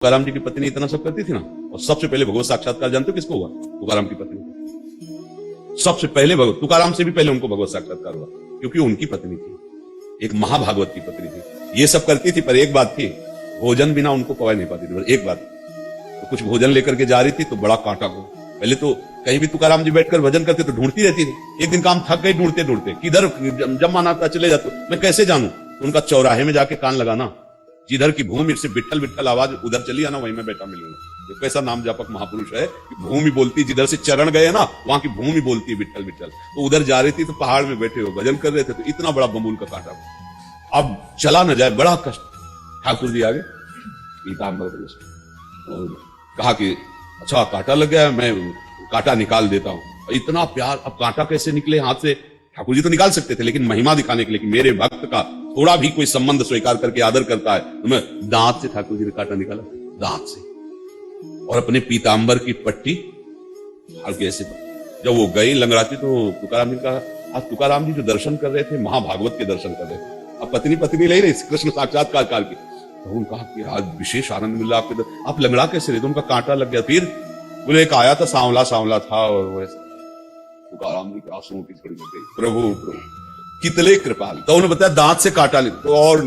तुकाराम जी की पत्नी इतना सब करती थी ना, और सबसे पहले भगवत साक्षात्कार जानते हो किसको हुआ? तुकाराम की पत्नी। सबसे पहले भगवत, तुकाराम से भी पहले उनको भगवत साक्षात्कार हुआ, क्योंकि उनकी पत्नी थी, एक महाभागवत की पत्नी थी। ये सब करती थी, पर एक बात थी, भोजन बिना उनको पवा नहीं पाती थी। एक बात, तो कुछ भोजन लेकर के जा रही थी तो बड़ा कांटा को, पहले तो कहीं भी तुकाराम जी बैठकर भजन करते तो ढूंढती रहती थी। एक दिन काम थक गई ढूंढते ढूंढते, किधर जब मन आता चले जाते, मैं कैसे जानू? उनका चौराहे में जाके कान लगाना, जिधर की भूमि से विट्ठल विट्ठल आवाज उधर चली आना, वहीं में बैठा मिलूंगा। कैसा नाम जापक महापुरुष है कि भूमि बोलती, जिधर से चरण गए ना वहां की भूमि बोलती है विट्ठल विट्ठल। तो उधर जा रही थी तो पहाड़ में बैठे हो भजन कर रहे थे, तो इतना बड़ा बमूल का कांटा, अब चला न जाए, बड़ा कष्ट। ठाकुर जी आगे पीताम्बर कहा कि अच्छा कांटा लग गया है, मैं कांटा निकाल देता हूं। इतना प्यार, अब कांटा कैसे निकले हाथ से? ठाकुर जी तो निकाल सकते थे, लेकिन महिमा दिखाने के लिए कि मेरे भक्त का थोड़ा भी कोई संबंध स्वीकार करके आदर करता है, तो मैं दांत से, ठाकुर जी ने कांटा निकाला दांत से, और अपने पीताम्बर की पट्टी हल्के ऐसे। जब वो गई लंगड़ाती तो तुकाराम जी का, आज तुकाराम जी जो दर्शन कर रहे थे, महाभागवत के दर्शन कर रहे थे। अब पत्नी पत्नी ले रही, कृष्ण साक्षात्कार काल की, तो उनका कि आज विशेष आनंद मिला आपके, आप लंगड़ा कैसे रहे? तो उनका कांटा लग गया। फिर बोले एक आया था, सांवला सांवला था, और वैसे तुकाराम जी के आंसुओं की झड़ी लग गई। प्रभु प्रभु कितने कृपाल। तो उन्होंने बताया दांत से कांटा, तो और